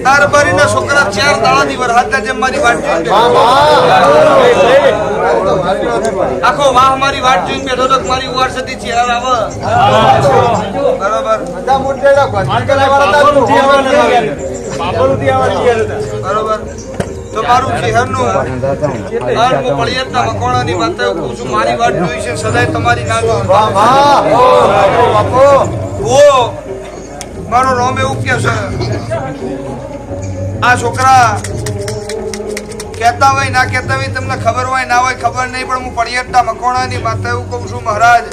તારબારી ના છોકરા 4 દાડાની વરહાદના જેમ મારી વાટ જોઈને આખો વાહ મારી વાટ જોઈને બેઠો તો મારી ઉવાર સતી ચેર આવે બરોબર બરોબર તો મારું ચહેરનું અર્મ પળિયતના મકોણાની વાત કહું છું મારી વાટ જોઈ છે સદાય તમારી ના ઓ મારો રોમ એવું કે છે આ છોકરા કહેતા હોય ના કહેતા હોય તમને ખબર હોય ના હોય ખબર નહીં પણ હું પળિયતના મકોણાની વાત એવું કહું છું મહારાજ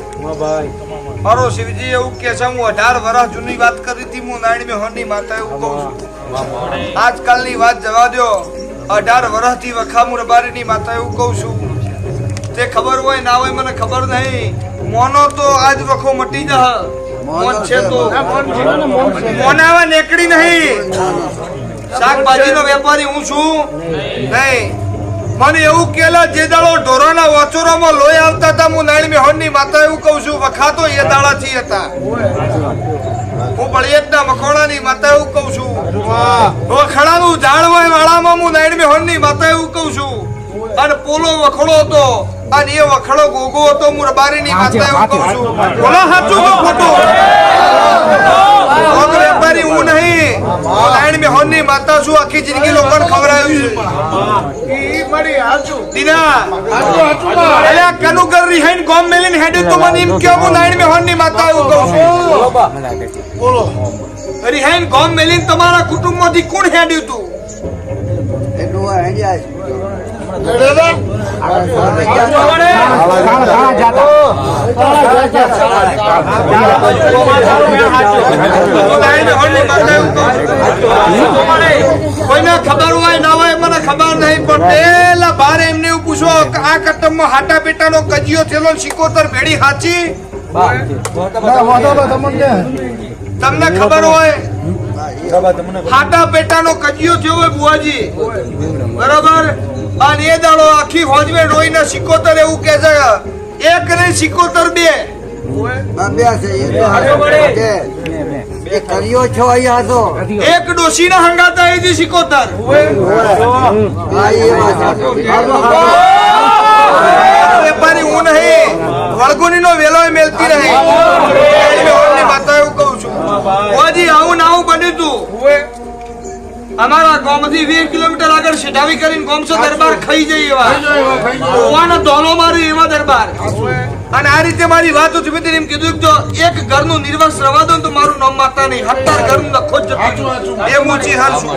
મારો શિવજી એવું કે છે હું 18 વર્ષ જૂની વાત કરી હતી હું નારાયણ મેહોરની માતા એવું કહું છું આજકાલની વાત જવા દો 18 વર્ષથી વખામુ રબારીની માતા એવું કહું છું તે ખબર હોય ના હોય મને ખબર નહીં મોનો તો આજ વખો મટી જા મોન છે તો મોનાવા નેકડી નહીં શાકભાજીનો વેપારી હું છું નહીં મને એવું કેલા જે દાડો ઢોરોના વચોરામાં લોહી આવતા હતા હું નારાયણ મેહોરની માતા એવું કહું છું વખાતો એ દાડાથી હતા હું પળિયતના મકોણાની માતા એવું કહું છું વખડાનું ઝાડ હોય વાળામાં હું નારાયણ મેહોરની માતા એવું કહું છું અને પોલો વખડો હતો અને એ વખડો ગોગો હતો હું રબારીની માતા એવું કહું છું બોલો સાચું કે ખોટું વેપારી હું નહીં નારાયણ મેહોરની માતા છું આખી જિંદગી લોકોને ખવડાવ્યું છે કનુકર રિહાઈન ગોમ મેલીને હેડ્યું તો મને એમ કે હું નારાયણ મેહોરની માતા એવું કહું છું બોલો રિહાઈન ગોમ મેલીને તમારા કુટુંબમાંથી કોણ હેડ્યું તું કોઈને ખબર હોય ના હોય મને ખબર નહીં પણ પેલા બાર એમને એવું પૂછો આ કટમમાં હાટા પેટાનો કજિયો થયેલો સિકોતર ભેડી હાચી તમને ખબર હોય હાટા પેટાનો કજિયો થયો હોય બુઆજી બરાબર અને એ દાડો આખી હોજવે રોઈને સિકોતર એવું કે છે એક નહીં સિકોતર બે એક ડોશી ના હંગાતા એ સિકોતર વેપારી હું નહીં વળગુની નો વેલો મેલતી નહીં માતા એવું કહું છું હોજી આવું ના આવું બન્યું તું અમારા ગામથી 20 કિલોમીટર આગળ શેઠાવી કરીને ગામસો દરબાર ખાઈ જઈ એવા ઓવાનો દોલો મારી એવા દરબાર અને આ રીતે મારી વાત ઉઠી એમ કીધું કે જો એક ઘરનું નિર્વાસ રવા દો તો મારું નામ માતા નહીં 17 ઘરનું નખો જ જતું એ ઊંચી હાલ છું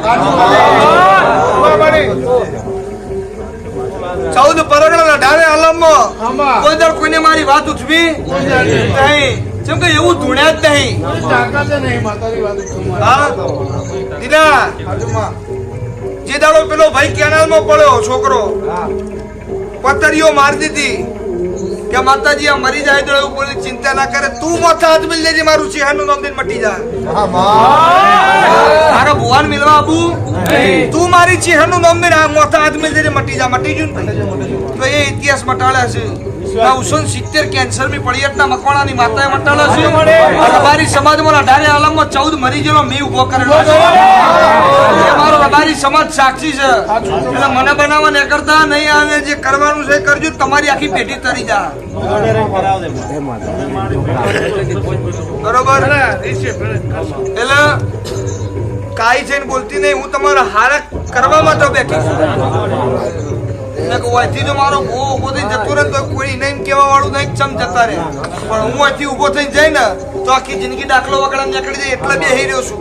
14 પરગણા ડાળે આલમમાં કોઈ દર કોઈને મારી વાત ઉઠવી નહીં જેમ કે એવું ધૂણ્યા જ નહીં જે દાડો પેલો ભાઈ કેનાલમાં પડ્યો છોકરો પતરીઓ મારી દીધી કે માતાજી આ મરી જાય તો એવું બોલી ચિંતા ના કરે તું મોથા હાથ મિલ લેજે મારું ચિહાનું નામ દઈને મટી જાય મારા ભુવાન મિલવા આબુ તું મારી ચિહાનું નામ દઈને મોથા હાથ મિલ લેજે મટી જા મટી જુ તો એ ઇતિહાસ મટાડ્યા છે 970 કેન્સર ની પળિયતના મકોણાની માતાએ મટાડ્યા છે રબારી સમાજમાં 18 આલમમાં 14 મરી ગયેલો મેં ઉભો કરેલો છે મારો રબારી સમાજ સાક્ષી છે એટલે મને બનાવવા ને કરતા નહીં આને જે કરવાનું છે કરજો તમારી આખી પેઢી તરી જા બરોબર એટલે કાઈ છે બોલતી નહીં હું તમારા હારક કરવા માટે બેઠી છું તો મારો ઉભો થઈ જતો રહે તો કોઈ નહીં કેવા વાળું નહીં ચમ જતા રહે પણ હું અહીંથી ઉભો થઈ જાય ને તો આખી જિંદગી દાખલો વગડા નીકળી જાય એટલે બેહી રહ્યો છું